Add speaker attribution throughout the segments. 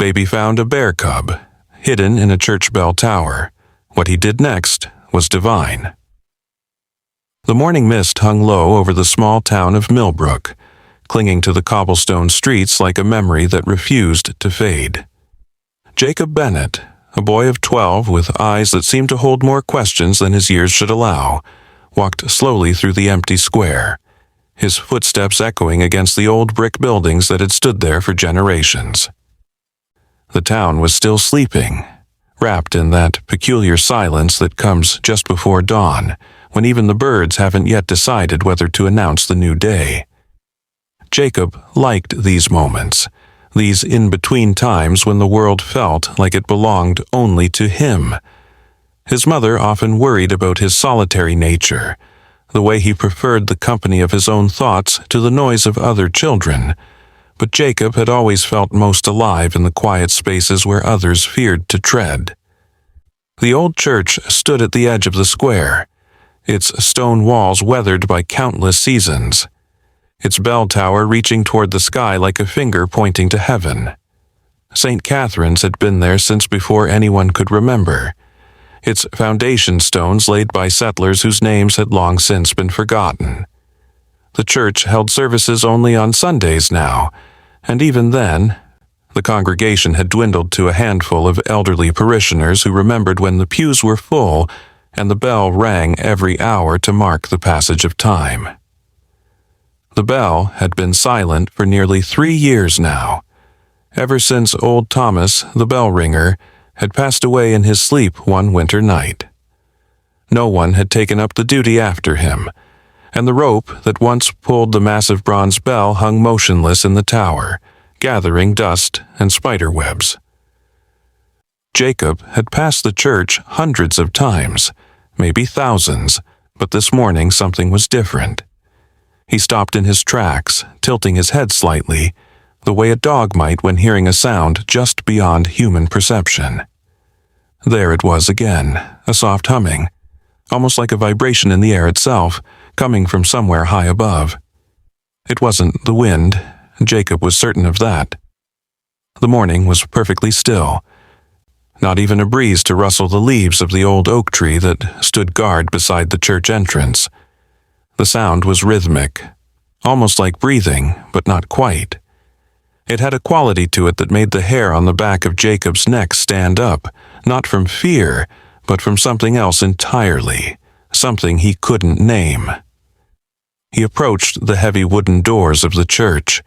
Speaker 1: baby found a bear cub, hidden in a church bell tower. What he did next was divine. The morning mist hung low over the small town of Millbrook, clinging to the cobblestone streets like a memory that refused to fade. Jacob Bennett, a boy of 12 with eyes that seemed to hold more questions than his years should allow, walked slowly through the empty square, his footsteps echoing against the old brick buildings that had stood there for generations. The town was still sleeping, wrapped in that peculiar silence that comes just before dawn, when even the birds haven't yet decided whether to announce the new day. Jacob liked these moments, these in-between times when the world felt like it belonged only to him. His mother often worried about his solitary nature, the way he preferred the company of his own thoughts to the noise of other children, but Jacob had always felt most alive in the quiet spaces where others feared to tread. The old church stood at the edge of the square, its stone walls weathered by countless seasons, its bell tower reaching toward the sky like a finger pointing to heaven. St. Catherine's had been there since before anyone could remember, its foundation stones laid by settlers whose names had long since been forgotten. The church held services only on Sundays now, and even then, the congregation had dwindled to a handful of elderly parishioners who remembered when the pews were full and the bell rang every hour to mark the passage of time. The bell had been silent for nearly 3 years now, ever since old Thomas, the bell ringer, had passed away in his sleep one winter night. No one had taken up the duty after him, and the rope that once pulled the massive bronze bell hung motionless in the tower, gathering dust and spider webs. Jacob had passed the church hundreds of times, maybe thousands, but this morning something was different. He stopped in his tracks, tilting his head slightly, the way a dog might when hearing a sound just beyond human perception. There it was again, a soft humming, almost like a vibration in the air itself, coming from somewhere high above. It wasn't the wind, Jacob was certain of that. The morning was perfectly still, not even a breeze to rustle the leaves of the old oak tree that stood guard beside the church entrance. The sound was rhythmic, almost like breathing, but not quite. It had a quality to it that made the hair on the back of Jacob's neck stand up, not from fear, but from something else entirely, something he couldn't name. He approached the heavy wooden doors of the church,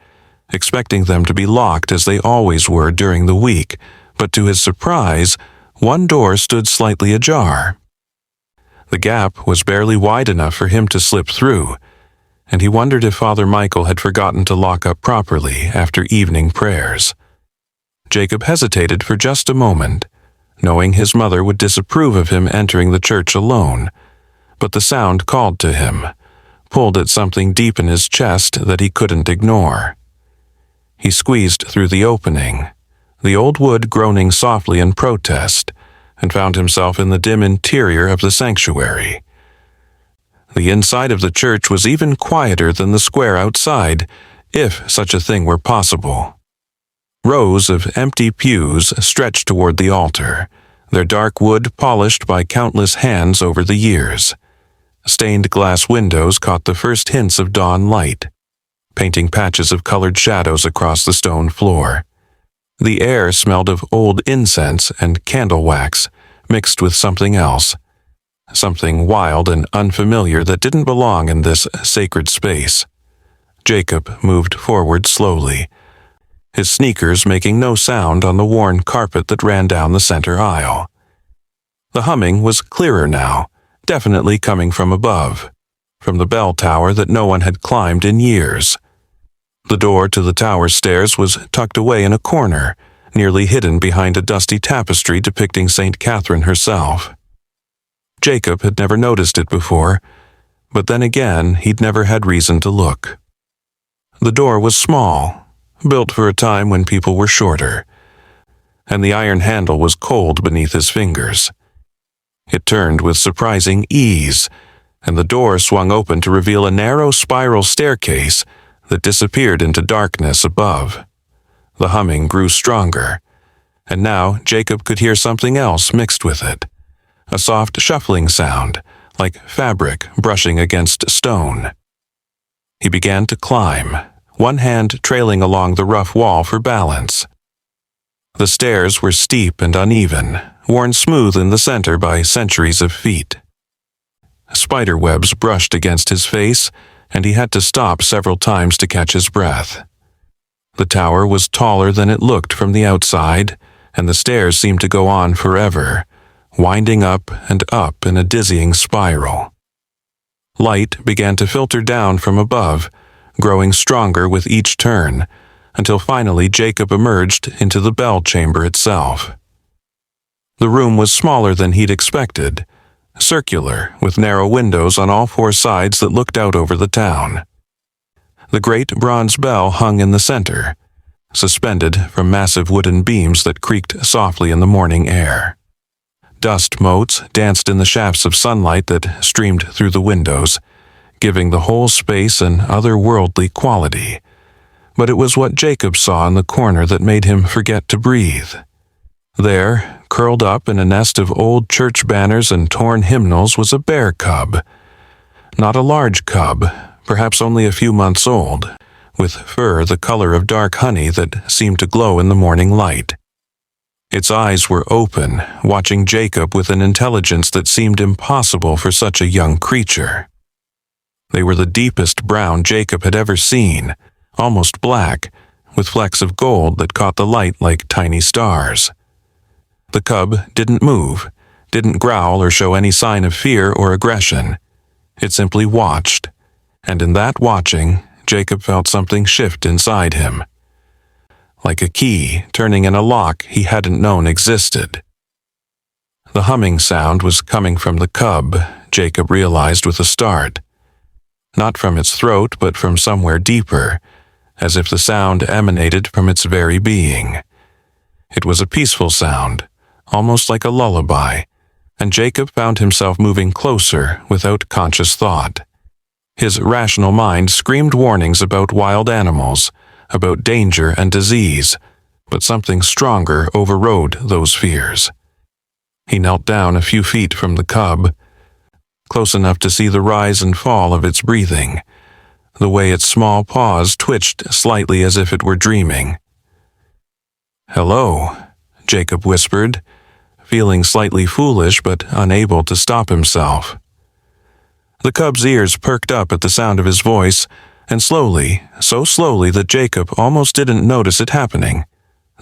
Speaker 1: expecting them to be locked as they always were during the week, but to his surprise, one door stood slightly ajar. The gap was barely wide enough for him to slip through, and he wondered if Father Michael had forgotten to lock up properly after evening prayers. Jacob hesitated for just a moment, knowing his mother would disapprove of him entering the church alone, but the sound called to him, pulled at something deep in his chest that he couldn't ignore. He squeezed through the opening, the old wood groaning softly in protest, and found himself in the dim interior of the sanctuary. The inside of the church was even quieter than the square outside, if such a thing were possible. Rows of empty pews stretched toward the altar, their dark wood polished by countless hands over the years. Stained glass windows caught the first hints of dawn light, painting patches of colored shadows across the stone floor. The air smelled of old incense and candle wax, mixed with something else, something wild and unfamiliar that didn't belong in this sacred space. Jacob moved forward slowly, his sneakers making no sound on the worn carpet that ran down the center aisle. The humming was clearer now, definitely coming from above, from the bell tower that no one had climbed in years. The door to the tower stairs was tucked away in a corner, nearly hidden behind a dusty tapestry depicting St. Catherine herself. Jacob had never noticed it before, but then again he'd never had reason to look. The door was small, built for a time when people were shorter, and the iron handle was cold beneath his fingers. It turned with surprising ease, and the door swung open to reveal a narrow spiral staircase that disappeared into darkness above. The humming grew stronger, And now Jacob could hear something else mixed with it. A soft shuffling sound, like fabric brushing against stone. He began to climb, one hand trailing along the rough wall for balance. The stairs were steep and uneven, worn smooth in the center by centuries of feet. Spider webs brushed against his face, and he had to stop several times to catch his breath. The tower was taller than it looked from the outside, and the stairs seemed to go on forever, winding up and up in a dizzying spiral. Light began to filter down from above, growing stronger with each turn, until finally Jacob emerged into the bell chamber itself. The room was smaller than he'd expected, circular, with narrow windows on all four sides that looked out over the town. The great bronze bell hung in the center, suspended from massive wooden beams that creaked softly in the morning air. Dust motes danced in the shafts of sunlight that streamed through the windows, giving the whole space an otherworldly quality. But it was what Jacob saw in the corner that made him forget to breathe. There, curled up in a nest of old church banners and torn hymnals, was a bear cub. Not a large cub, perhaps only a few months old, with fur the color of dark honey that seemed to glow in the morning light. Its eyes were open, watching Jacob with an intelligence that seemed impossible for such a young creature. They were the deepest brown Jacob had ever seen, almost black, with flecks of gold that caught the light like tiny stars. The cub didn't move, didn't growl or show any sign of fear or aggression. It simply watched, and in that watching, Jacob felt something shift inside him. Like a key turning in a lock he hadn't known existed. The humming sound was coming from the cub, Jacob realized with a start. Not from its throat, but from somewhere deeper, as if the sound emanated from its very being. It was a peaceful sound, almost like a lullaby, and Jacob found himself moving closer without conscious thought. His rational mind screamed warnings about wild animals, about danger and disease, but something stronger overrode those fears. He knelt down a few feet from the cub, close enough to see the rise and fall of its breathing, the way its small paws twitched slightly as if it were dreaming. "Hello," Jacob whispered, feeling slightly foolish but unable to stop himself. The cub's ears perked up at the sound of his voice, and slowly, so slowly that Jacob almost didn't notice it happening,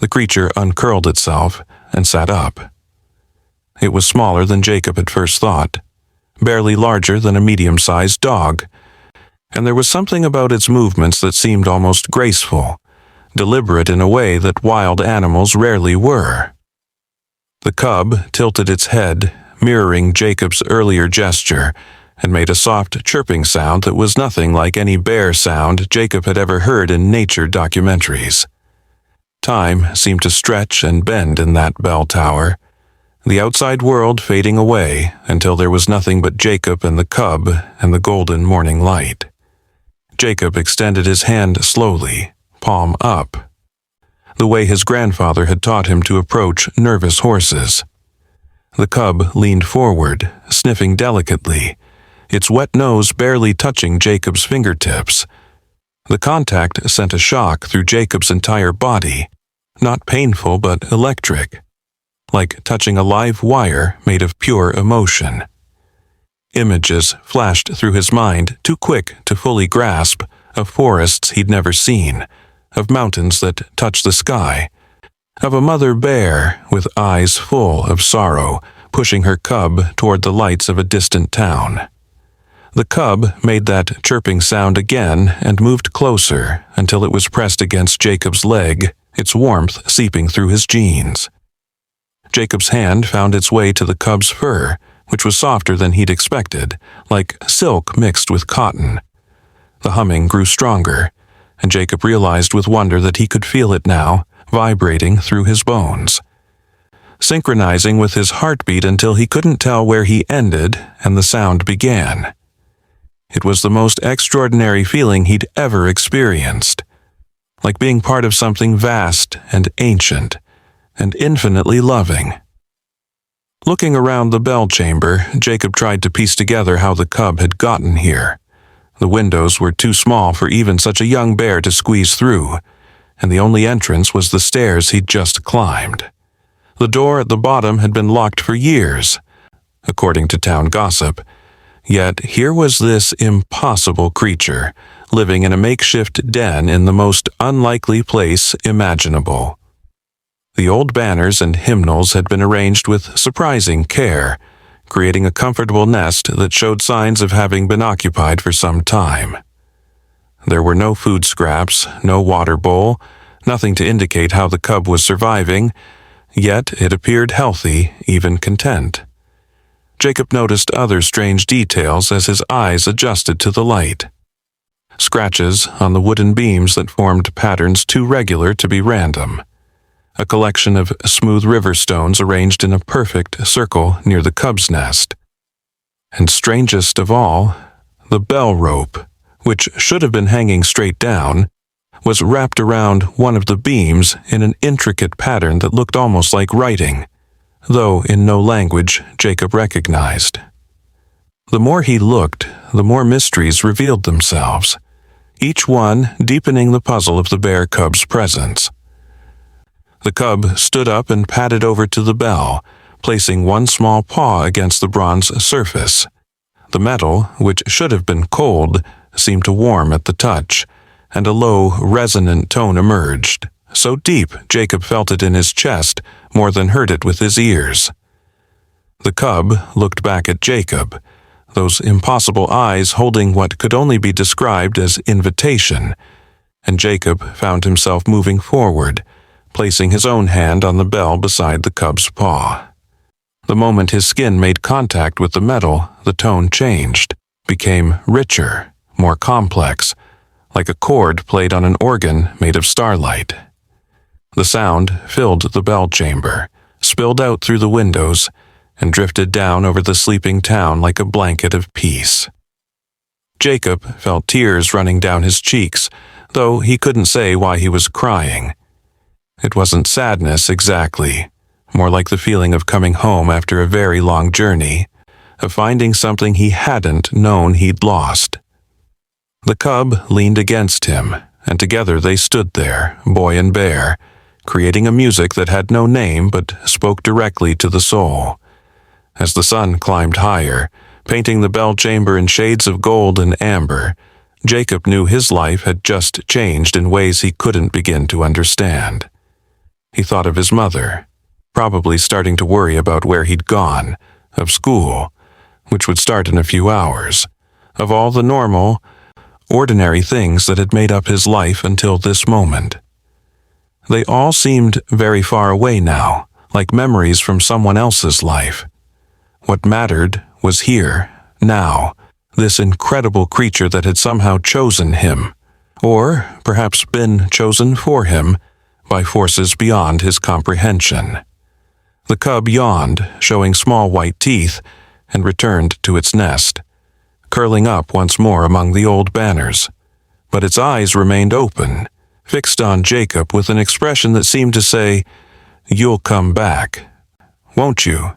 Speaker 1: the creature uncurled itself and sat up. It was smaller than Jacob had first thought, barely larger than a medium-sized dog, and there was something about its movements that seemed almost graceful, deliberate in a way that wild animals rarely were. The cub tilted its head, mirroring Jacob's earlier gesture, and made a soft chirping sound that was nothing like any bear sound Jacob had ever heard in nature documentaries. Time seemed to stretch and bend in that bell tower, the outside world fading away until there was nothing but Jacob and the cub and the golden morning light. Jacob extended his hand slowly, palm up, the way his grandfather had taught him to approach nervous horses. The cub leaned forward, sniffing delicately, its wet nose barely touching Jacob's fingertips. The contact sent a shock through Jacob's entire body, not painful but electric, like touching a live wire made of pure emotion. Images flashed through his mind, too quick to fully grasp, of forests he'd never seen, of mountains that touched the sky, of a mother bear with eyes full of sorrow, pushing her cub toward the lights of a distant town. The cub made that chirping sound again and moved closer until it was pressed against Jacob's leg, its warmth seeping through his jeans. Jacob's hand found its way to the cub's fur, which was softer than he'd expected, like silk mixed with cotton. The humming grew stronger, and Jacob realized with wonder that he could feel it now, vibrating through his bones, synchronizing with his heartbeat until he couldn't tell where he ended and the sound began. It was the most extraordinary feeling he'd ever experienced, like being part of something vast and ancient, and infinitely loving. Looking around the bell chamber, Jacob tried to piece together how the cub had gotten here. The windows were too small for even such a young bear to squeeze through, and the only entrance was the stairs he'd just climbed. The door at the bottom had been locked for years, according to town gossip. Yet here was this impossible creature, living in a makeshift den in the most unlikely place imaginable. The old banners and hymnals had been arranged with surprising care, creating a comfortable nest that showed signs of having been occupied for some time. There were no food scraps, no water bowl, nothing to indicate how the cub was surviving, yet it appeared healthy, even content. Jacob noticed other strange details as his eyes adjusted to the light. Scratches on the wooden beams that formed patterns too regular to be random. A collection of smooth river stones arranged in a perfect circle near the cub's nest. And strangest of all, the bell rope, which should have been hanging straight down, was wrapped around one of the beams in an intricate pattern that looked almost like writing, though in no language Jacob recognized. The more he looked, the more mysteries revealed themselves, each one deepening the puzzle of the bear cub's presence. The cub stood up and padded over to the bell, placing one small paw against the bronze surface. The metal, which should have been cold, seemed to warm at the touch, and a low, resonant tone emerged, so deep Jacob felt it in his chest more than heard it with his ears. The cub looked back at Jacob, those impossible eyes holding what could only be described as invitation, and Jacob found himself moving forward, placing his own hand on the bell beside the cub's paw. The moment his skin made contact with the metal, the tone changed, became richer, more complex, like a chord played on an organ made of starlight. The sound filled the bell chamber, spilled out through the windows, and drifted down over the sleeping town like a blanket of peace. Jacob felt tears running down his cheeks, though he couldn't say why he was crying. It wasn't sadness exactly, more like the feeling of coming home after a very long journey, of finding something he hadn't known he'd lost. The cub leaned against him, and together they stood there, boy and bear, creating a music that had no name but spoke directly to the soul. As the sun climbed higher, painting the bell chamber in shades of gold and amber, Jacob knew his life had just changed in ways he couldn't begin to understand. He thought of his mother, probably starting to worry about where he'd gone, of school, which would start in a few hours, of all the normal, ordinary things that had made up his life until this moment. They all seemed very far away now, like memories from someone else's life. What mattered was here, now, this incredible creature that had somehow chosen him, or perhaps been chosen for him, by forces beyond his comprehension. The cub yawned, showing small white teeth, and returned to its nest, curling up once more among the old banners. But its eyes remained open, fixed on Jacob with an expression that seemed to say, "You'll come back, won't you?"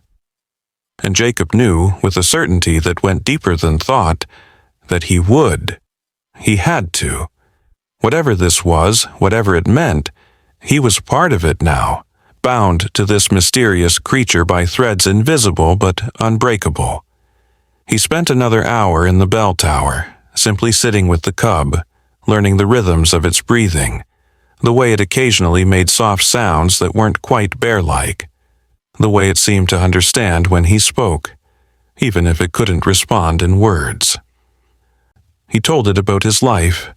Speaker 1: And Jacob knew, with a certainty that went deeper than thought, that he would. He had to. Whatever this was, whatever it meant, he was part of it now, bound to this mysterious creature by threads invisible but unbreakable. He spent another hour in the bell tower, simply sitting with the cub, learning the rhythms of its breathing, the way it occasionally made soft sounds that weren't quite bear-like, the way it seemed to understand when he spoke, even if it couldn't respond in words. He told it about his life,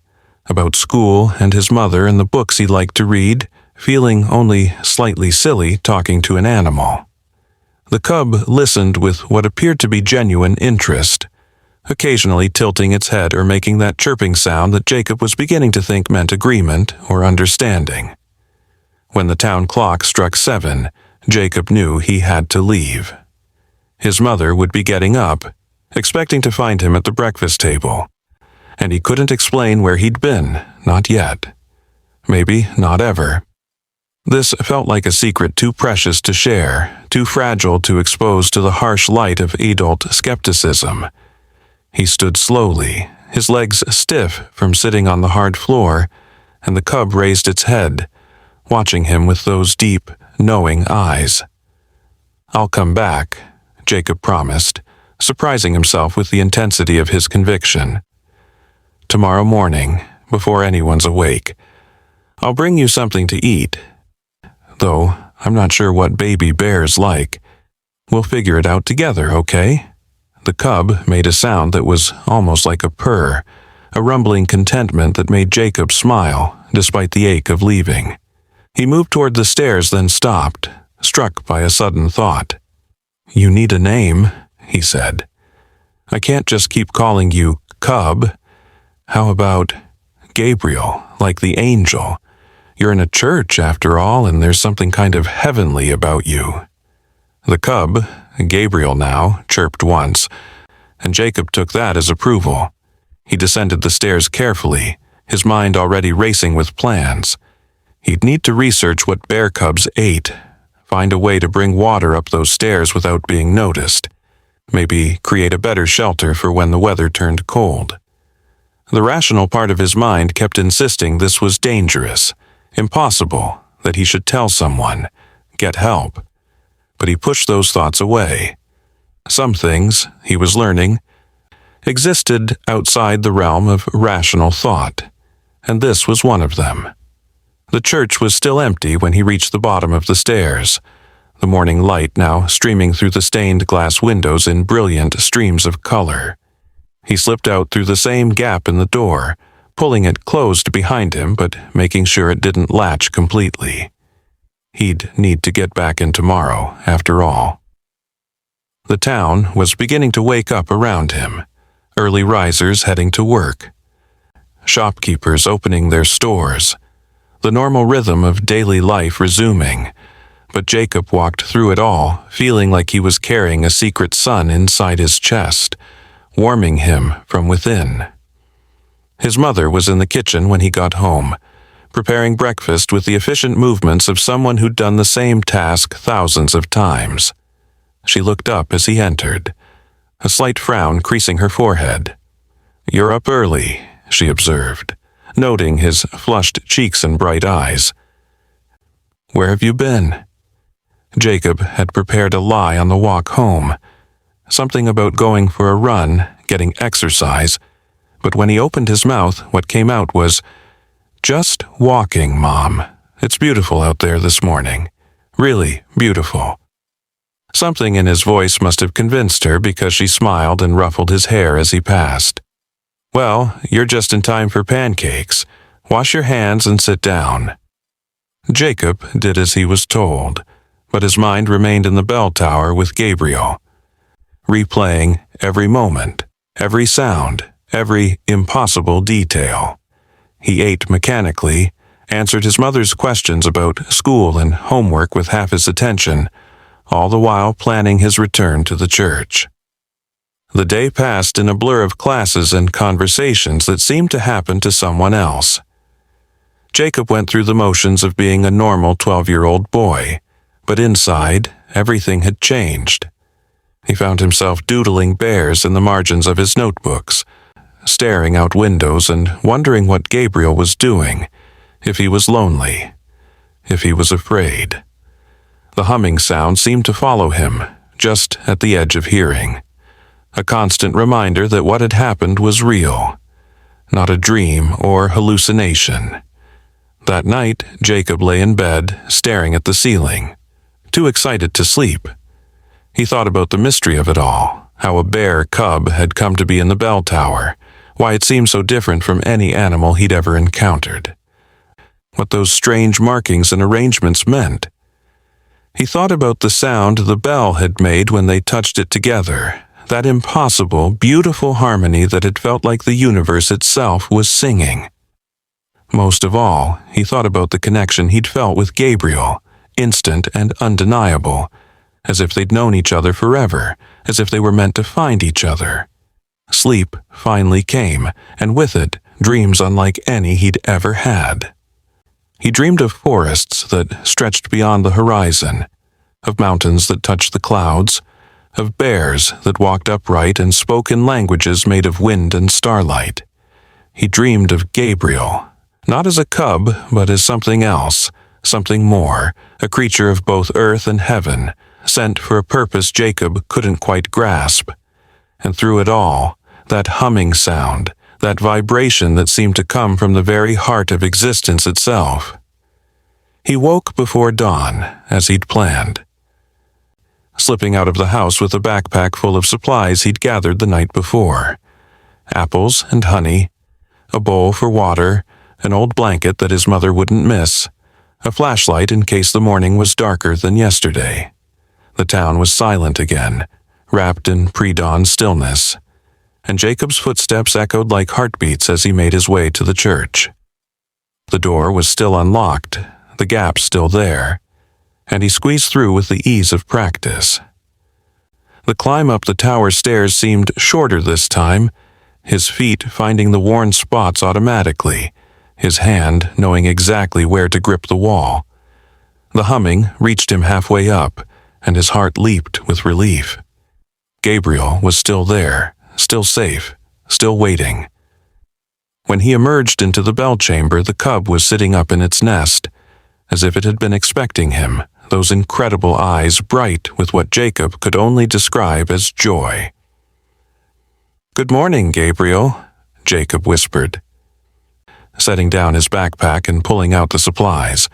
Speaker 1: about school and his mother and the books he liked to read, feeling only slightly silly talking to an animal. The cub listened with what appeared to be genuine interest, occasionally tilting its head or making that chirping sound that Jacob was beginning to think meant agreement or understanding. When the town clock struck 7, Jacob knew he had to leave. His mother would be getting up, expecting to find him at the breakfast table, and he couldn't explain where he'd been, not yet. Maybe not ever. This felt like a secret too precious to share, too fragile to expose to the harsh light of adult skepticism. He stood slowly, his legs stiff from sitting on the hard floor, and the cub raised its head, watching him with those deep, knowing eyes. "I'll come back," Jacob promised, surprising himself with the intensity of his conviction. "Tomorrow morning, before anyone's awake. I'll bring you something to eat. Though I'm not sure what baby bear's like. We'll figure it out together, okay?" The cub made a sound that was almost like a purr, a rumbling contentment that made Jacob smile, despite the ache of leaving. He moved toward the stairs, then stopped, struck by a sudden thought. "You need a name," he said. "I can't just keep calling you Cub. How about Gabriel, like the angel? You're in a church, after all, and there's something kind of heavenly about you." The cub, Gabriel now, chirped once, and Jacob took that as approval. He descended the stairs carefully, his mind already racing with plans. He'd need to research what bear cubs ate, find a way to bring water up those stairs without being noticed, maybe create a better shelter for when the weather turned cold. The rational part of his mind kept insisting this was dangerous, impossible, that he should tell someone, get help. But he pushed those thoughts away. Some things, he was learning, existed outside the realm of rational thought, and this was one of them. The church was still empty when he reached the bottom of the stairs, the morning light now streaming through the stained glass windows in brilliant streams of color. He slipped out through the same gap in the door, pulling it closed behind him but making sure it didn't latch completely. He'd need to get back in tomorrow, after all. The town was beginning to wake up around him, early risers heading to work, shopkeepers opening their stores, the normal rhythm of daily life resuming, but Jacob walked through it all, feeling like he was carrying a secret sun inside his chest, warming him from within. His mother was in the kitchen when he got home, preparing breakfast with the efficient movements of someone who'd done the same task thousands of times. She looked up as he entered, a slight frown creasing her forehead. "You're up early," she observed, noting his flushed cheeks and bright eyes. "Where have you been?" Jacob had prepared a lie on the walk home, something about going for a run, getting exercise, but when he opened his mouth, what came out was, "Just walking, Mom. It's beautiful out there this morning. Really beautiful." Something in his voice must have convinced her because she smiled and ruffled his hair as he passed. "Well, you're just in time for pancakes. Wash your hands and sit down." Jacob did as he was told, but his mind remained in the bell tower with Gabriel, replaying every moment, every sound, every impossible detail. He ate mechanically, answered his mother's questions about school and homework with half his attention, all the while planning his return to the church. The day passed in a blur of classes and conversations that seemed to happen to someone else. Jacob went through the motions of being a normal 12-year-old boy, but inside, everything had changed. He found himself doodling bears in the margins of his notebooks, staring out windows and wondering what Gabriel was doing, if he was lonely, if he was afraid. The humming sound seemed to follow him, just at the edge of hearing, a constant reminder that what had happened was real, not a dream or hallucination. That night, Jacob lay in bed, staring at the ceiling, too excited to sleep. He thought about the mystery of it all, how a bear cub had come to be in the bell tower, why it seemed so different from any animal he'd ever encountered, what those strange markings and arrangements meant. He thought about the sound the bell had made when they touched it together, that impossible, beautiful harmony that had felt like the universe itself was singing. Most of all, he thought about the connection he'd felt with Gabriel, instant and undeniable, as if they'd known each other forever, as if they were meant to find each other. Sleep finally came, and with it, dreams unlike any he'd ever had. He dreamed of forests that stretched beyond the horizon, of mountains that touched the clouds, of bears that walked upright and spoke in languages made of wind and starlight. He dreamed of Gabriel, not as a cub, but as something else, something more, a creature of both earth and heaven, sent for a purpose Jacob couldn't quite grasp. And through it all, that humming sound, that vibration that seemed to come from the very heart of existence itself. He woke before dawn, as he'd planned. Slipping out of the house with a backpack full of supplies he'd gathered the night before. Apples and honey, a bowl for water, an old blanket that his mother wouldn't miss, a flashlight in case the morning was darker than yesterday. The town was silent again, wrapped in pre-dawn stillness, and Jacob's footsteps echoed like heartbeats as he made his way to the church. The door was still unlocked, the gap still there, and he squeezed through with the ease of practice. The climb up the tower stairs seemed shorter this time, his feet finding the worn spots automatically, his hand knowing exactly where to grip the wall. The humming reached him halfway up, and his heart leaped with relief. Gabriel was still there, still safe, still waiting. When he emerged into the bell chamber, the cub was sitting up in its nest, as if it had been expecting him, those incredible eyes bright with what Jacob could only describe as joy. "Good morning, Gabriel," Jacob whispered, setting down his backpack and pulling out the supplies.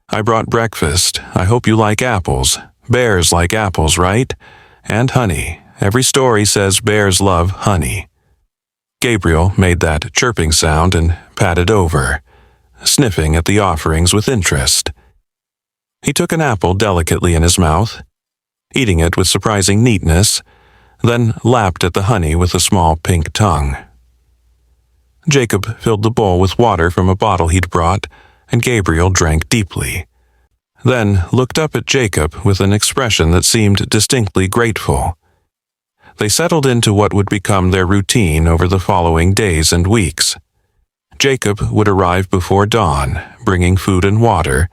Speaker 1: "I brought breakfast. I hope you like apples. Bears like apples, right? And honey. Every story says bears love honey." Gabriel made that chirping sound and patted over, sniffing at the offerings with interest. He took an apple delicately in his mouth, eating it with surprising neatness, then lapped at the honey with a small pink tongue. Jacob filled the bowl with water from a bottle he'd brought, and Gabriel drank deeply, then looked up at Jacob with an expression that seemed distinctly grateful. They settled into what would become their routine over the following days and weeks. Jacob would arrive before dawn, bringing food and water,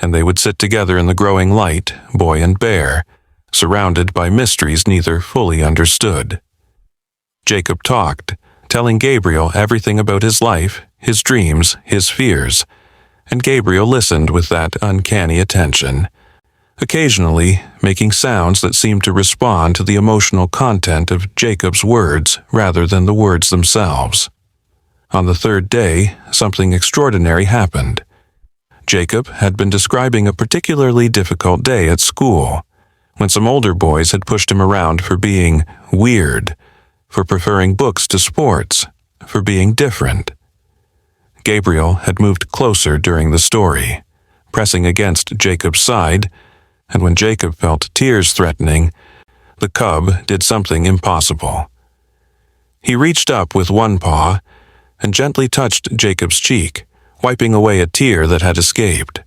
Speaker 1: and they would sit together in the growing light, boy and bear, surrounded by mysteries neither fully understood. Jacob talked, telling Gabriel everything about his life, his dreams, his fears, and Gabriel listened with that uncanny attention, occasionally making sounds that seemed to respond to the emotional content of Jacob's words rather than the words themselves. On the third day, something extraordinary happened. Jacob had been describing a particularly difficult day at school, when some older boys had pushed him around for being weird, for preferring books to sports, for being different. Gabriel had moved closer during the story, pressing against Jacob's side, and when Jacob felt tears threatening, the cub did something impossible. He reached up with one paw and gently touched Jacob's cheek, wiping away a tear that had escaped.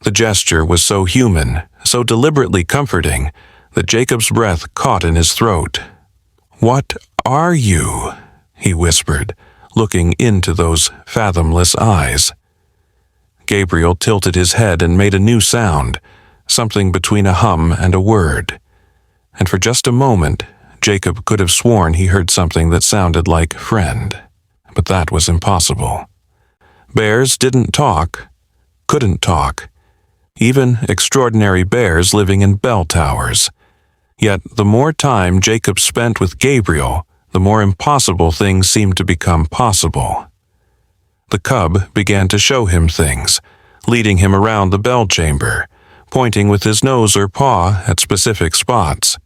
Speaker 1: The gesture was so human, so deliberately comforting, that Jacob's breath caught in his throat. "What are you?" he whispered, looking into those fathomless eyes. Gabriel tilted his head and made a new sound, something between a hum and a word. And for just a moment, Jacob could have sworn he heard something that sounded like friend. But that was impossible. Bears didn't talk, couldn't talk, even extraordinary bears living in bell towers. Yet the more time Jacob spent with Gabriel, the more impossible things seemed to become possible. The cub began to show him things, leading him around the bell chamber, pointing with his nose or paw at specific spots.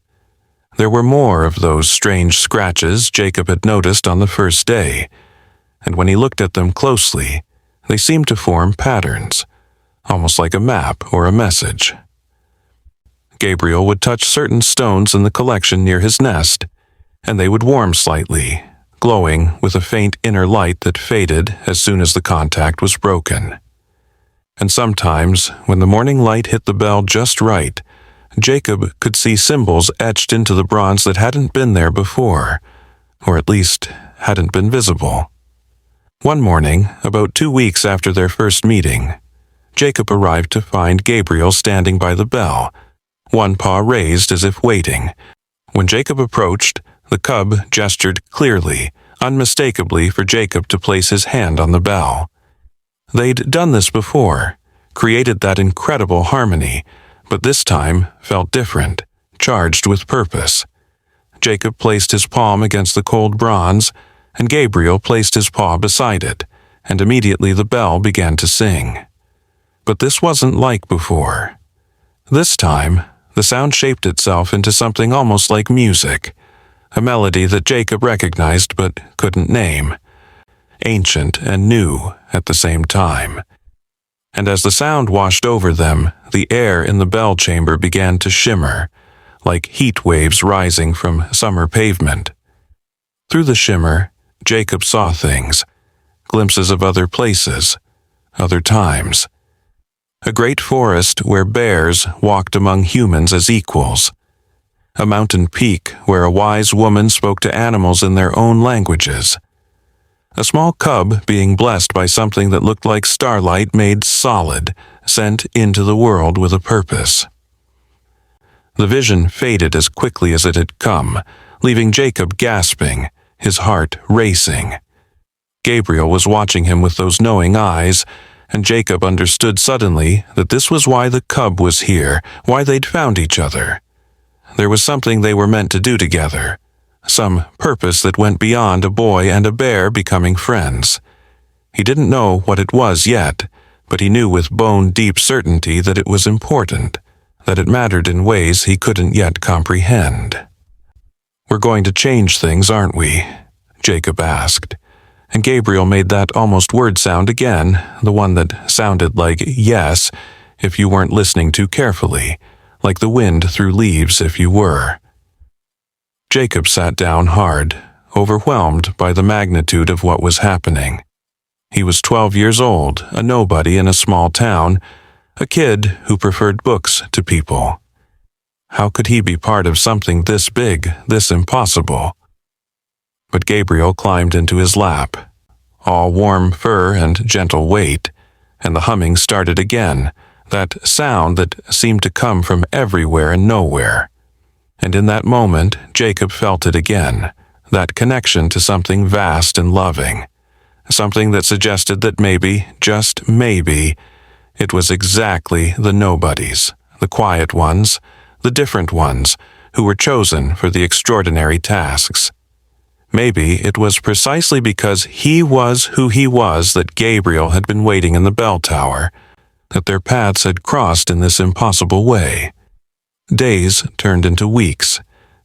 Speaker 1: There were more of those strange scratches Jacob had noticed on the first day, and when he looked at them closely, they seemed to form patterns, almost like a map or a message. Gabriel would touch certain stones in the collection near his nest, and they would warm slightly, glowing with a faint inner light that faded as soon as the contact was broken. And sometimes, when the morning light hit the bell just right, Jacob could see symbols etched into the bronze that hadn't been there before, or at least hadn't been visible. One morning, about 2 weeks after their first meeting, Jacob arrived to find Gabriel standing by the bell, one paw raised as if waiting. When Jacob approached, the cub gestured clearly, unmistakably for Jacob to place his hand on the bell. They'd done this before, created that incredible harmony, but this time felt different, charged with purpose. Jacob placed his palm against the cold bronze, and Gabriel placed his paw beside it, and immediately the bell began to sing. But this wasn't like before. This time, the sound shaped itself into something almost like music, a melody that Jacob recognized but couldn't name, ancient and new at the same time. And as the sound washed over them, the air in the bell chamber began to shimmer, like heat waves rising from summer pavement. Through the shimmer, Jacob saw things, glimpses of other places, other times. A great forest where bears walked among humans as equals. A mountain peak where a wise woman spoke to animals in their own languages. A small cub being blessed by something that looked like starlight made solid, sent into the world with a purpose. The vision faded as quickly as it had come, leaving Jacob gasping, his heart racing. Gabriel was watching him with those knowing eyes, and Jacob understood suddenly that this was why the cub was here, why they'd found each other. There was something they were meant to do together, some purpose that went beyond a boy and a bear becoming friends. He didn't know what it was yet, but he knew with bone-deep certainty that it was important, that it mattered in ways he couldn't yet comprehend. "We're going to change things, aren't we?" Jacob asked, and Gabriel made that almost word sound again, the one that sounded like yes if you weren't listening too carefully, like the wind through leaves if you were. Jacob sat down hard, overwhelmed by the magnitude of what was happening. He was 12 years old, a nobody in a small town, a kid who preferred books to people. How could he be part of something this big, this impossible? But Gabriel climbed into his lap, all warm fur and gentle weight, and the humming started again, that sound that seemed to come from everywhere and nowhere. And in that moment, Jacob felt it again, that connection to something vast and loving, something that suggested that maybe, just maybe, it was exactly the nobodies, the quiet ones, the different ones, who were chosen for the extraordinary tasks. Maybe it was precisely because he was who he was that Gabriel had been waiting in the bell tower, that their paths had crossed in this impossible way. Days turned into weeks,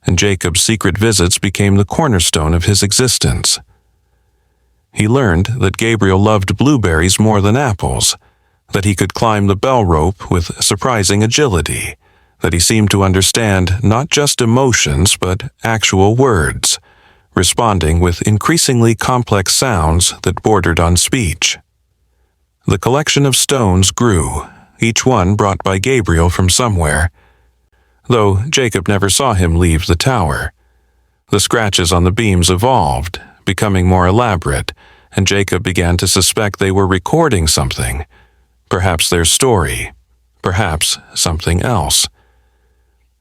Speaker 1: and Jacob's secret visits became the cornerstone of his existence. He learned that Gabriel loved blueberries more than apples, that he could climb the bell rope with surprising agility, that he seemed to understand not just emotions but actual words, responding with increasingly complex sounds that bordered on speech. The collection of stones grew, each one brought by Gabriel from somewhere, though Jacob never saw him leave the tower. The scratches on the beams evolved, becoming more elaborate, and Jacob began to suspect they were recording something, perhaps their story, perhaps something else.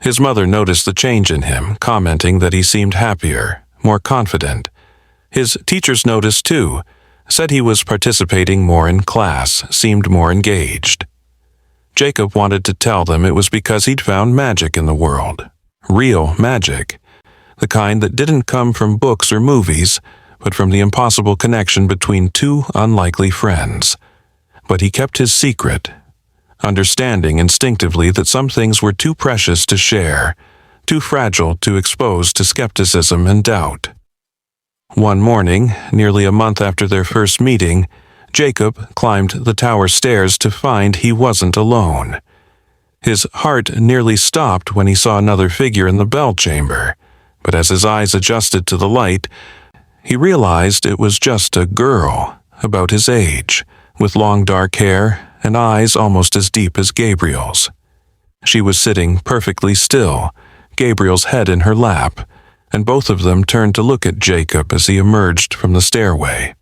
Speaker 1: His mother noticed the change in him, commenting that he seemed happier, more confident. His teachers noticed too, said he was participating more in class, seemed more engaged. Jacob wanted to tell them it was because he'd found magic in the world, real magic, the kind that didn't come from books or movies, but from the impossible connection between two unlikely friends. But he kept his secret, understanding instinctively that some things were too precious to share, too fragile to expose to skepticism and doubt. One morning, nearly a month after their first meeting, Jacob climbed the tower stairs to find he wasn't alone. His heart nearly stopped when he saw another figure in the bell chamber, but as his eyes adjusted to the light, he realized it was just a girl, about his age, with long dark hair and eyes almost as deep as Gabriel's. She was sitting perfectly still, Gabriel's head in her lap, and both of them turned to look at Jacob as he emerged from the stairway.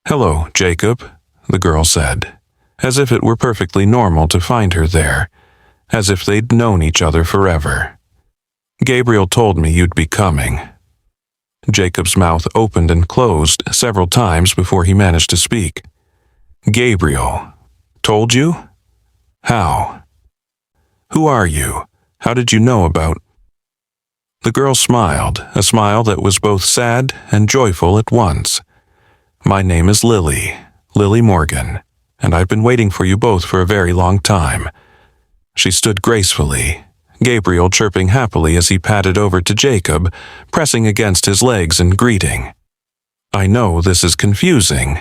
Speaker 1: "Hello, Jacob," the girl said, as if it were perfectly normal to find her there, as if they'd known each other forever. "Gabriel told me you'd be coming." Jacob's mouth opened and closed several times before he managed to speak. "Gabriel told you? How? Who are you? How did you know about—" The girl smiled, a smile that was both sad and joyful at once. "My name is Lily Morgan, and I've been waiting for you both for a very long time." She stood gracefully, Gabriel chirping happily as he padded over to Jacob, pressing against his legs in greeting. "I know this is confusing,"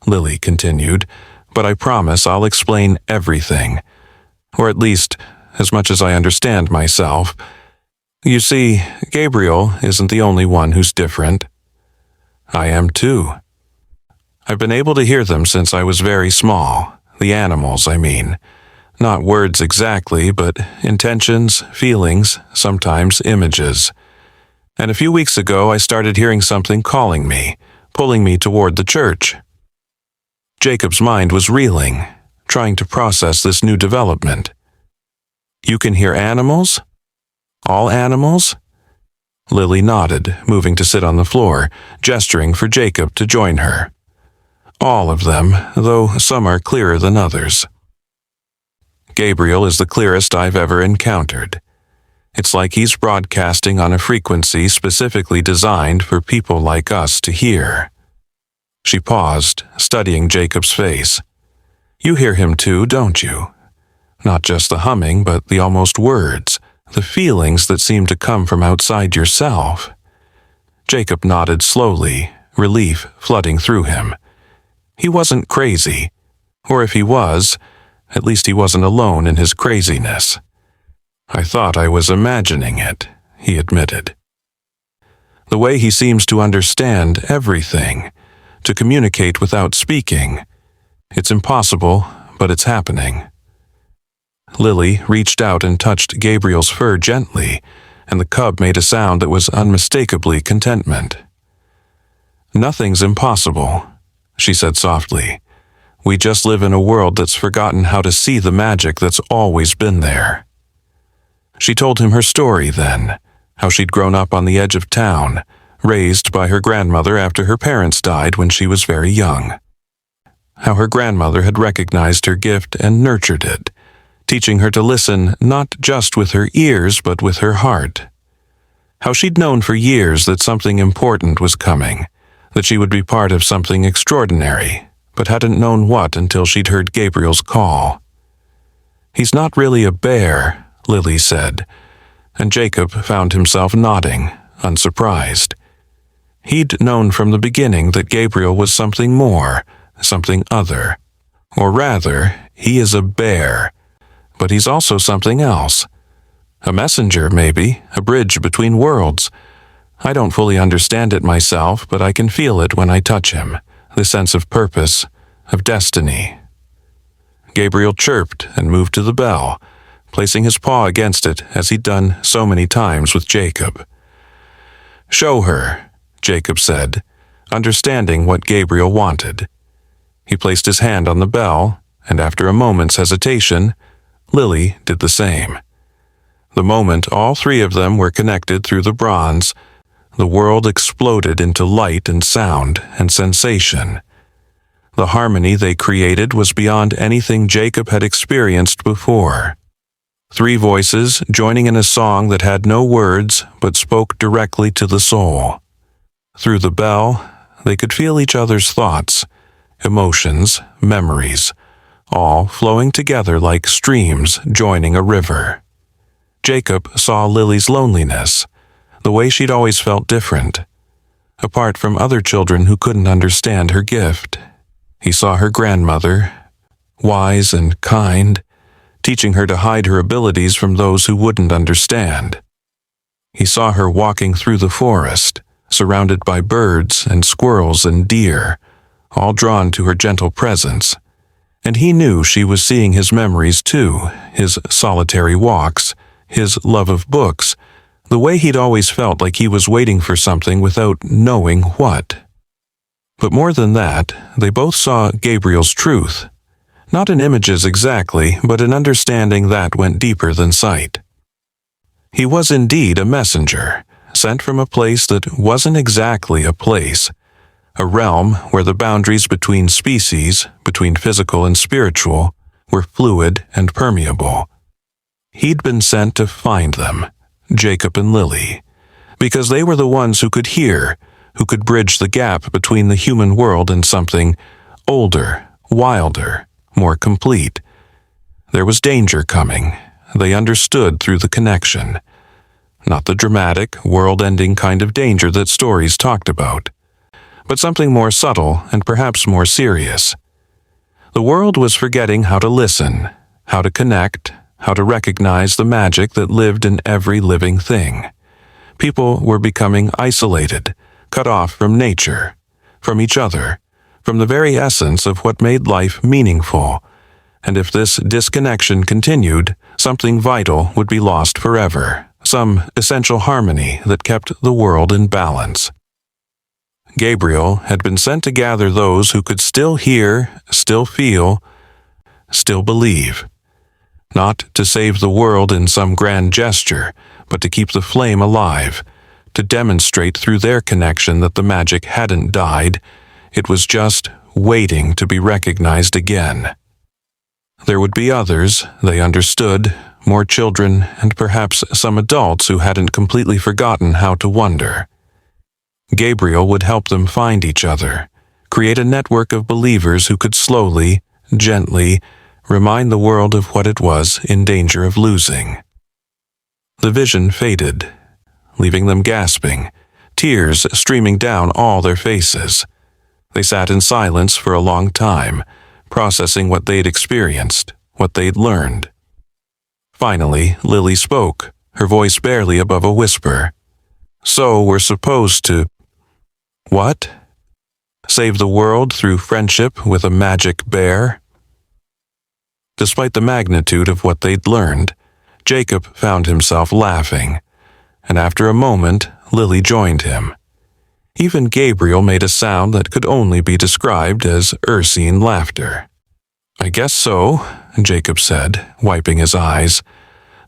Speaker 1: Lily continued, "but I promise I'll explain everything, or at least as much as I understand myself. You see, Gabriel isn't the only one who's different. I am too. I've been able to hear them since I was very small, the animals, I mean. Not words exactly, but intentions, feelings, sometimes images. And a few weeks ago I started hearing something calling me, pulling me toward the church." Jacob's mind was reeling, trying to process this new development. "You can hear animals? All animals?" Lily nodded, moving to sit on the floor, gesturing for Jacob to join her. "All of them, though some are clearer than others. Gabriel is the clearest I've ever encountered. It's like he's broadcasting on a frequency specifically designed for people like us to hear." She paused, studying Jacob's face. "You hear him too, don't you? Not just the humming, but the almost words, the feelings that seem to come from outside yourself." Jacob nodded slowly, relief flooding through him. He wasn't crazy, or if he was, at least he wasn't alone in his craziness. "I thought I was imagining it," he admitted. "The way he seems to understand everything, to communicate without speaking. It's impossible, but it's happening." Lily reached out and touched Gabriel's fur gently, and the cub made a sound that was unmistakably contentment. "Nothing's impossible," she said softly. "We just live in a world that's forgotten how to see the magic that's always been there." She told him her story then, how she'd grown up on the edge of town, raised by her grandmother after her parents died when she was very young. How her grandmother had recognized her gift and nurtured it, teaching her to listen not just with her ears but with her heart. How she'd known for years that something important was coming, that she would be part of something extraordinary, but hadn't known what until she'd heard Gabriel's call. "He's not really a bear," Lily said, and Jacob found himself nodding, unsurprised. He'd known from the beginning that Gabriel was something more, something other. Or rather, he is a bear, but he's also something else. A messenger, maybe, a bridge between worlds. I don't fully understand it myself, but I can feel it when I touch him, the sense of purpose, of destiny. Gabriel chirped and moved to the bell, placing his paw against it as he'd done so many times with Jacob. "Show her," Jacob said, understanding what Gabriel wanted. He placed his hand on the bell, and after a moment's hesitation, Lily did the same. The moment all three of them were connected through the bronze, the world exploded into light and sound and sensation. The harmony they created was beyond anything Jacob had experienced before. Three voices joining in a song that had no words but spoke directly to the soul. Through the bell, they could feel each other's thoughts, emotions, memories, all flowing together like streams joining a river. Jacob saw Lily's loneliness, the way she'd always felt different, apart from other children who couldn't understand her gift. He saw her grandmother, wise and kind, teaching her to hide her abilities from those who wouldn't understand. He saw her walking through the forest, surrounded by birds and squirrels and deer, all drawn to her gentle presence. And he knew she was seeing his memories too, his solitary walks, his love of books, the way he'd always felt like he was waiting for something without knowing what. But more than that, they both saw Gabriel's truth. Not in images exactly, but in understanding that went deeper than sight. He was indeed a messenger, sent from a place that wasn't exactly a place, a realm where the boundaries between species, between physical and spiritual, were fluid and permeable. He'd been sent to find them, Jacob and Lily, because they were the ones who could hear, who could bridge the gap between the human world and something older, wilder, more complete. There was danger coming. They understood through the connection. Not the dramatic, world-ending kind of danger that stories talked about, but something more subtle and perhaps more serious. The world was forgetting how to listen, how to connect, how to recognize the magic that lived in every living thing. People were becoming isolated, cut off from nature, from each other, from the very essence of what made life meaningful. And if this disconnection continued, something vital would be lost forever, some essential harmony that kept the world in balance. Gabriel had been sent to gather those who could still hear, still feel, still believe. Not to save the world in some grand gesture, but to keep the flame alive, to demonstrate through their connection that the magic hadn't died, it was just waiting to be recognized again. There would be others, they understood, more children and perhaps some adults who hadn't completely forgotten how to wonder. Gabriel would help them find each other, create a network of believers who could slowly, gently, remind the world of what it was in danger of losing. The vision faded, leaving them gasping, tears streaming down all their faces. They sat in silence for a long time, processing what they'd experienced, what they'd learned. Finally, Lily spoke, her voice barely above a whisper. "So we're supposed to—" "What? Save the world through friendship with a magic bear?" Despite the magnitude of what they'd learned, Jacob found himself laughing, and after a moment, Lily joined him. Even Gabriel made a sound that could only be described as ursine laughter. "I guess so," Jacob said, wiping his eyes,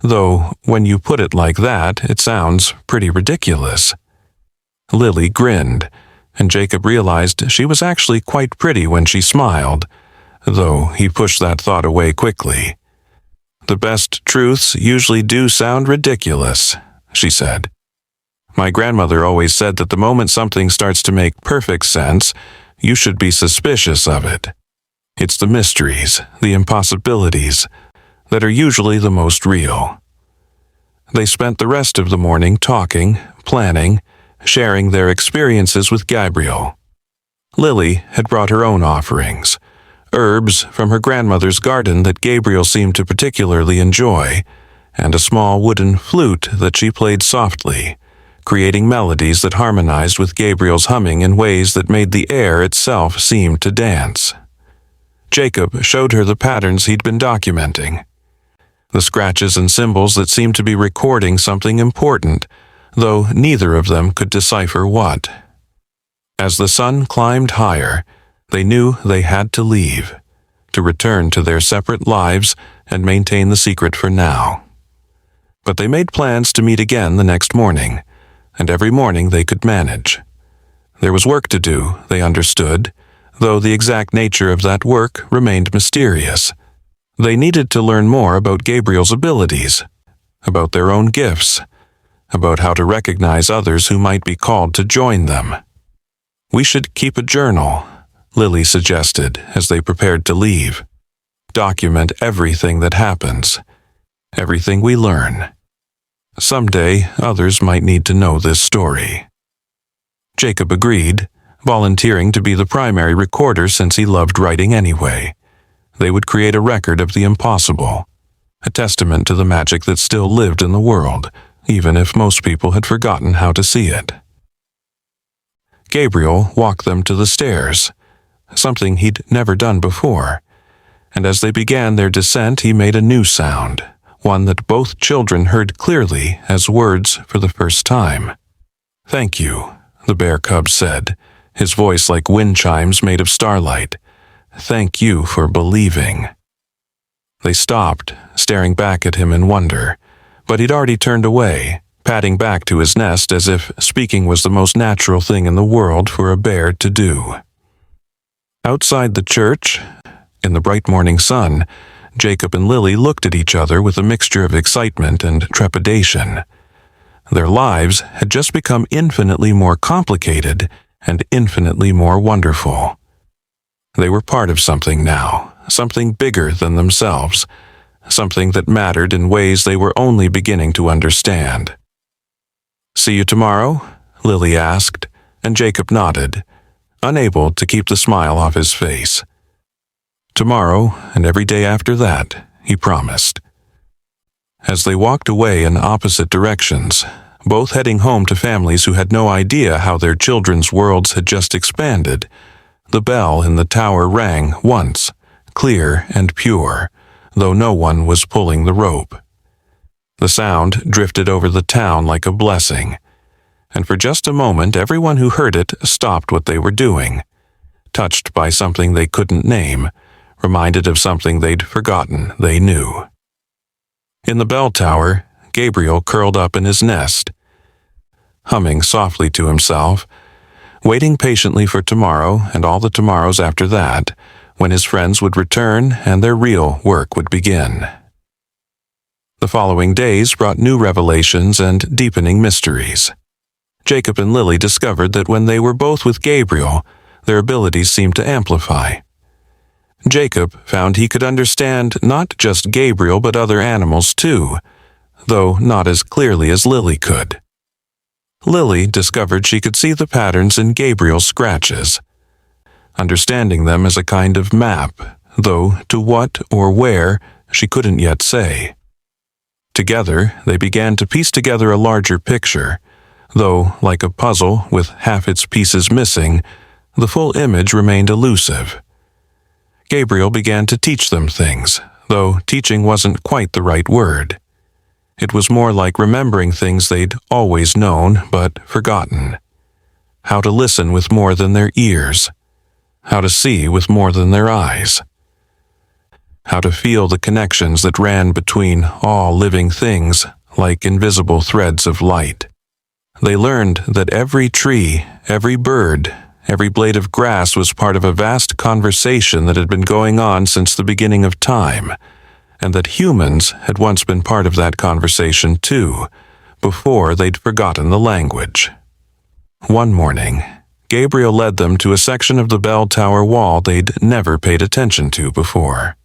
Speaker 1: "though when you put it like that, it sounds pretty ridiculous." Lily grinned, and Jacob realized she was actually quite pretty when she smiled, though he pushed that thought away quickly. "The best truths usually do sound ridiculous," she said. "My grandmother always said that the moment something starts to make perfect sense, you should be suspicious of it. It's the mysteries, the impossibilities, that are usually the most real." They spent the rest of the morning talking, planning, sharing their experiences with Gabriel. Lily had brought her own offerings, herbs from her grandmother's garden that Gabriel seemed to particularly enjoy, and a small wooden flute that she played softly, creating melodies that harmonized with Gabriel's humming in ways that made the air itself seem to dance. Jacob showed her the patterns he'd been documenting, the scratches and symbols that seemed to be recording something important, though neither of them could decipher what. As the sun climbed higher, they knew they had to leave, to return to their separate lives and maintain the secret for now. But they made plans to meet again the next morning, and every morning they could manage. There was work to do, they understood, though the exact nature of that work remained mysterious. They needed to learn more about Gabriel's abilities, about their own gifts, about how to recognize others who might be called to join them. "We should keep a journal," Lily suggested as they prepared to leave. "Document everything that happens, everything we learn. Someday, others might need to know this story." Jacob agreed, volunteering to be the primary recorder since he loved writing anyway. They would create a record of the impossible, a testament to the magic that still lived in the world, even if most people had forgotten how to see it. Gabriel walked them to the stairs, something he'd never done before, and as they began their descent he made a new sound, one that both children heard clearly as words for the first time. "Thank you," the bear cub said, his voice like wind chimes made of starlight. "Thank you for believing." They stopped, staring back at him in wonder, but he'd already turned away, padding back to his nest as if speaking was the most natural thing in the world for a bear to do. Outside the church, in the bright morning sun, Jacob and Lily looked at each other with a mixture of excitement and trepidation. Their lives had just become infinitely more complicated and infinitely more wonderful. They were part of something now, something bigger than themselves, something that mattered in ways they were only beginning to understand. "See you tomorrow?" Lily asked, and Jacob nodded, unable to keep the smile off his face. Tomorrow, and every day after that, he promised. As they walked away in opposite directions, both heading home to families who had no idea how their children's worlds had just expanded, the bell in the tower rang once, clear and pure, though no one was pulling the rope. The sound drifted over the town like a blessing, and for just a moment everyone who heard it stopped what they were doing, touched by something they couldn't name, reminded of something they'd forgotten they knew. In the bell tower, Gabriel curled up in his nest, humming softly to himself, waiting patiently for tomorrow and all the tomorrows after that, when his friends would return and their real work would begin. The following days brought new revelations and deepening mysteries. Jacob and Lily discovered that when they were both with Gabriel, their abilities seemed to amplify. Jacob found he could understand not just Gabriel but other animals too, though not as clearly as Lily could. Lily discovered she could see the patterns in Gabriel's scratches, understanding them as a kind of map, though to what or where she couldn't yet say. Together, they began to piece together a larger picture, though, like a puzzle with half its pieces missing, the full image remained elusive. Gabriel began to teach them things, though teaching wasn't quite the right word. It was more like remembering things they'd always known but forgotten. How to listen with more than their ears. How to see with more than their eyes. How to feel the connections that ran between all living things like invisible threads of light. They learned that every tree, every bird, every blade of grass was part of a vast conversation that had been going on since the beginning of time, and that humans had once been part of that conversation too, before they'd forgotten the language. One morning, Gabriel led them to a section of the bell tower wall they'd never paid attention to before.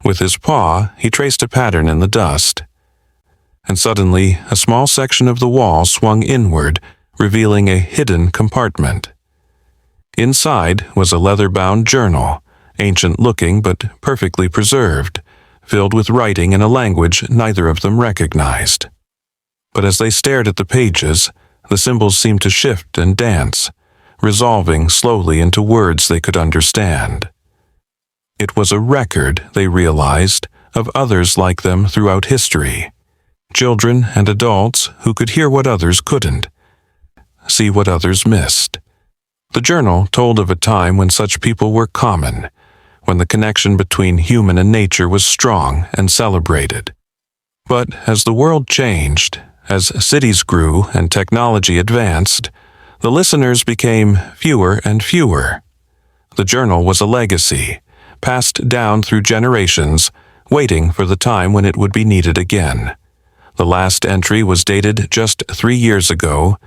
Speaker 1: With his paw, he traced a pattern in the dust, and suddenly a small section of the wall swung inward, revealing a hidden compartment. Inside was a leather-bound journal, ancient-looking but perfectly preserved, filled with writing in a language neither of them recognized. But as they stared at the pages, the symbols seemed to shift and dance, resolving slowly into words they could understand. It was a record, they realized, of others like them throughout history, children and adults who could hear what others couldn't, see what others missed. The journal told of a time when such people were common, when the connection between human and nature was strong and celebrated. But as the world changed, as cities grew and technology advanced, the listeners became fewer and fewer. The journal was a legacy, passed down through generations, waiting for the time when it would be needed again. The last entry was dated just 3 years ago,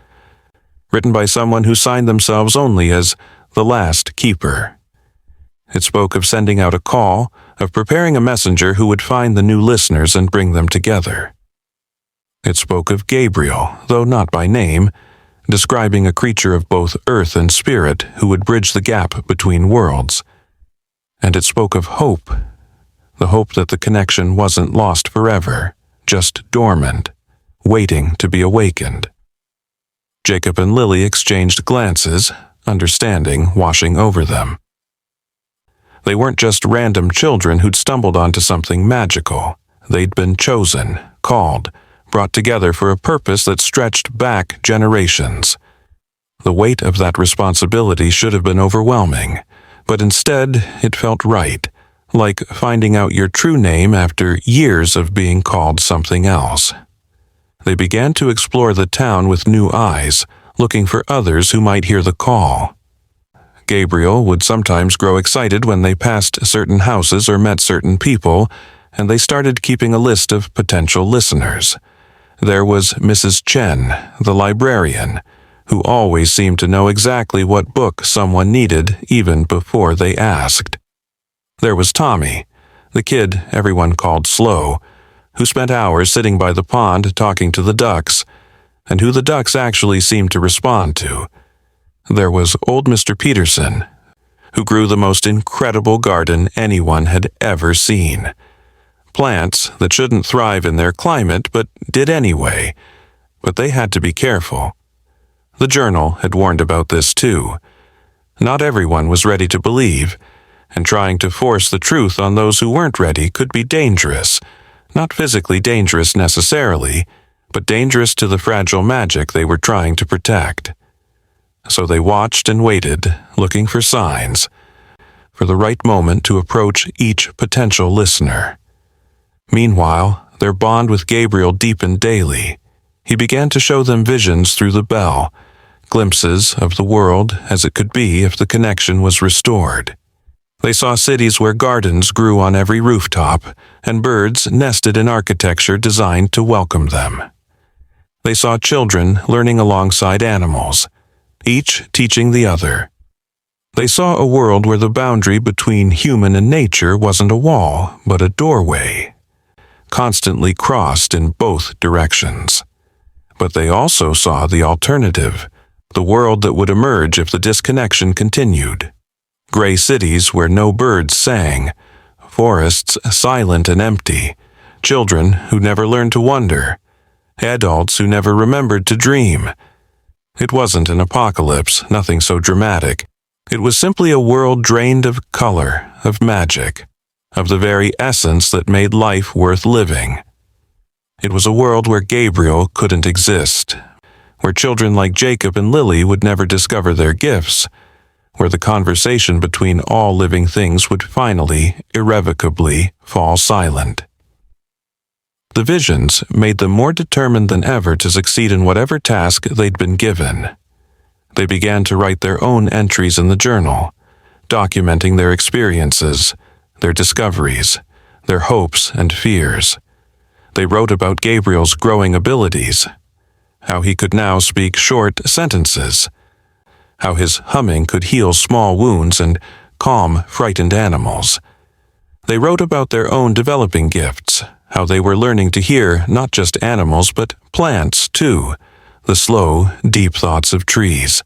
Speaker 1: written by someone who signed themselves only as the last keeper. It spoke of sending out a call, of preparing a messenger who would find the new listeners and bring them together. It spoke of Gabriel, though not by name, describing a creature of both earth and spirit who would bridge the gap between worlds. And it spoke of hope, the hope that the connection wasn't lost forever, just dormant, waiting to be awakened. Jacob and Lily exchanged glances, understanding washing over them. They weren't just random children who'd stumbled onto something magical. They'd been chosen, called, brought together for a purpose that stretched back generations. The weight of that responsibility should have been overwhelming, but instead it felt right, like finding out your true name after years of being called something else. They began to explore the town with new eyes, looking for others who might hear the call. Gabriel would sometimes grow excited when they passed certain houses or met certain people, and they started keeping a list of potential listeners. There was Mrs. Chen, the librarian, who always seemed to know exactly what book someone needed even before they asked. There was Tommy, the kid everyone called Slow, who spent hours sitting by the pond talking to the ducks, and who the ducks actually seemed to respond to. There was old Mr. Peterson, who grew the most incredible garden anyone had ever seen. Plants that shouldn't thrive in their climate but did anyway, but they had to be careful. The journal had warned about this too. Not everyone was ready to believe, and trying to force the truth on those who weren't ready could be dangerous. Not physically dangerous necessarily, but dangerous to the fragile magic they were trying to protect. So they watched and waited, looking for signs, for the right moment to approach each potential listener. Meanwhile, their bond with Gabriel deepened daily. He began to show them visions through the bell, glimpses of the world as it could be if the connection was restored. They saw cities where gardens grew on every rooftop, and birds nested in architecture designed to welcome them. They saw children learning alongside animals, each teaching the other. They saw a world where the boundary between human and nature wasn't a wall, but a doorway, constantly crossed in both directions. But they also saw the alternative, the world that would emerge if the disconnection continued. Gray cities where no birds sang, forests silent and empty, children who never learned to wonder, adults who never remembered to dream. It wasn't an apocalypse, nothing so dramatic. It was simply a world drained of color, of magic, of the very essence that made life worth living. It was a world where Gabriel couldn't exist, where children like Jacob and Lily would never discover their gifts, where the conversation between all living things would finally, irrevocably, fall silent. The visions made them more determined than ever to succeed in whatever task they'd been given. They began to write their own entries in the journal, documenting their experiences, their discoveries, their hopes and fears. They wrote about Gabriel's growing abilities, how he could now speak short sentences, how his humming could heal small wounds and calm frightened animals. They wrote about their own developing gifts, how they were learning to hear not just animals but plants too, the slow, deep thoughts of trees,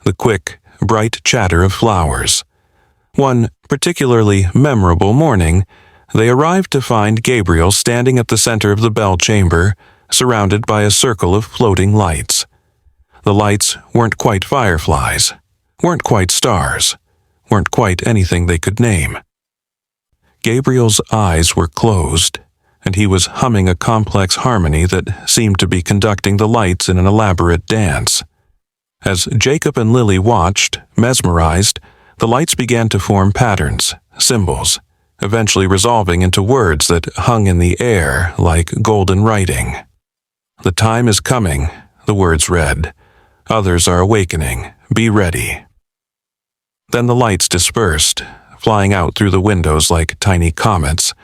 Speaker 1: the quick, bright chatter of flowers. One particularly memorable morning, they arrived to find Gabriel standing at the center of the bell chamber, surrounded by a circle of floating lights. The lights weren't quite fireflies, weren't quite stars, weren't quite anything they could name. Gabriel's eyes were closed, and he was humming a complex harmony that seemed to be conducting the lights in an elaborate dance. As Jacob and Lily watched, mesmerized, the lights began to form patterns, symbols, eventually resolving into words that hung in the air like golden writing. "The time is coming," the words read. "Others are awakening. Be ready." Then the lights dispersed, flying out through the windows like tiny comets,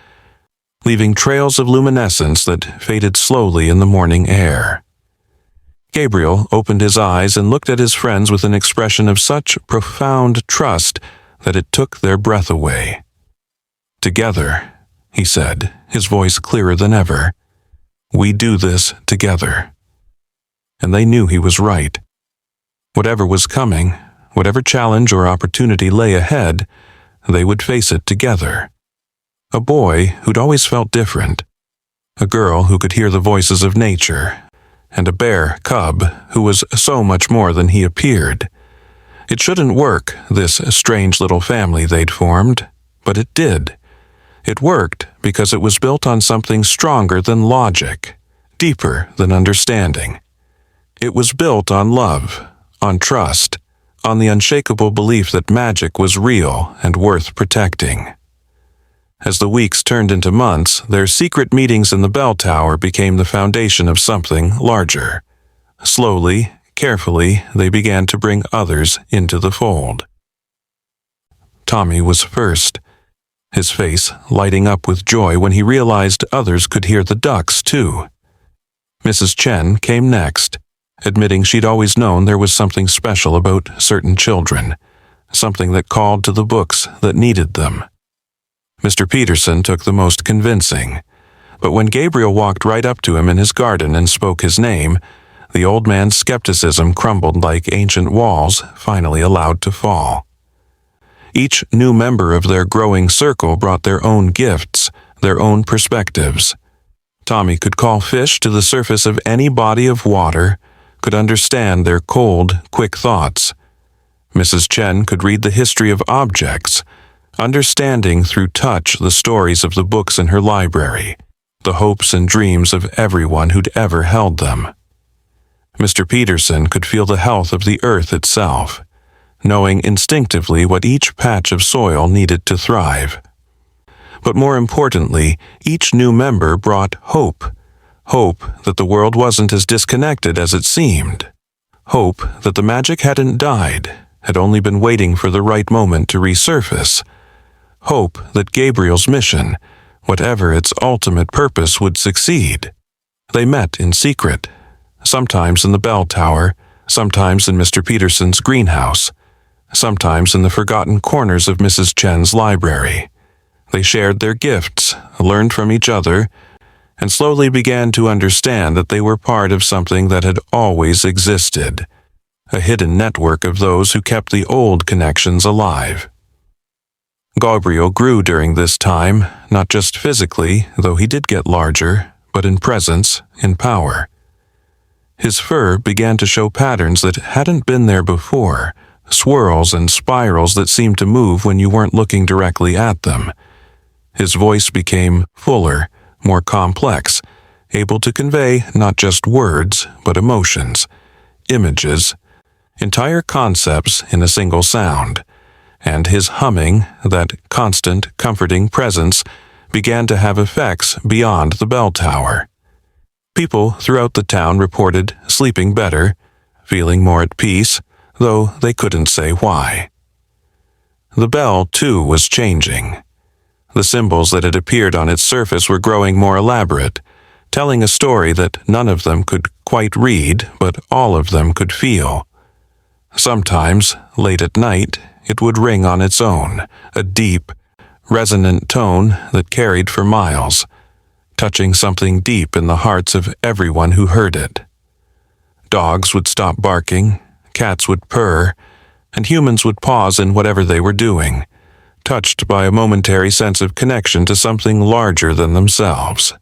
Speaker 1: leaving trails of luminescence that faded slowly in the morning air. Gabriel opened his eyes and looked at his friends with an expression of such profound trust that it took their breath away. "Together," he said, his voice clearer than ever. "We do this together." And they knew he was right. Whatever was coming, whatever challenge or opportunity lay ahead, they would face it together. A boy who'd always felt different, a girl who could hear the voices of nature, and a bear cub who was so much more than he appeared. It shouldn't work, this strange little family they'd formed, but it did. It worked because it was built on something stronger than logic, deeper than understanding. It was built on love, on trust, on the unshakable belief that magic was real and worth protecting. As the weeks turned into months, their secret meetings in the bell tower became the foundation of something larger. Slowly, carefully, they began to bring others into the fold. Tommy was first, his face lighting up with joy when he realized others could hear the ducks too. Mrs. Chen came next, admitting she'd always known there was something special about certain children, something that called to the books that needed them. Mr. Peterson took the most convincing, but when Gabriel walked right up to him in his garden and spoke his name, the old man's skepticism crumbled like ancient walls finally allowed to fall. Each new member of their growing circle brought their own gifts, their own perspectives. Tommy could call fish to the surface of any body of water, could understand their cold, quick thoughts. Mrs. Chen could read the history of objects, understanding through touch the stories of the books in her library, the hopes and dreams of everyone who'd ever held them. Mr. Peterson could feel the health of the earth itself, knowing instinctively what each patch of soil needed to thrive. But more importantly, each new member brought hope. Hope that the world wasn't as disconnected as it seemed. Hope that the magic hadn't died, had only been waiting for the right moment to resurface. Hope that Gabriel's mission, whatever its ultimate purpose, would succeed. They met in secret, sometimes in the bell tower, sometimes in Mr. Peterson's greenhouse, sometimes in the forgotten corners of Mrs. Chen's library. They shared their gifts, learned from each other, and slowly began to understand that they were part of something that had always existed, a hidden network of those who kept the old connections alive. Gabriel grew during this time, not just physically, though he did get larger, but in presence, in power. His fur began to show patterns that hadn't been there before, swirls and spirals that seemed to move when you weren't looking directly at them. His voice became fuller, more complex, able to convey not just words, but emotions, images, entire concepts in a single sound. And his humming, that constant, comforting presence, began to have effects beyond the bell tower. People throughout the town reported sleeping better, feeling more at peace, though they couldn't say why. The bell, too, was changing. The symbols that had appeared on its surface were growing more elaborate, telling a story that none of them could quite read, but all of them could feel. Sometimes, late at night, it would ring on its own, a deep, resonant tone that carried for miles, touching something deep in the hearts of everyone who heard it. Dogs would stop barking, cats would purr, and humans would pause in whatever they were doing, touched by a momentary sense of connection to something larger than themselves.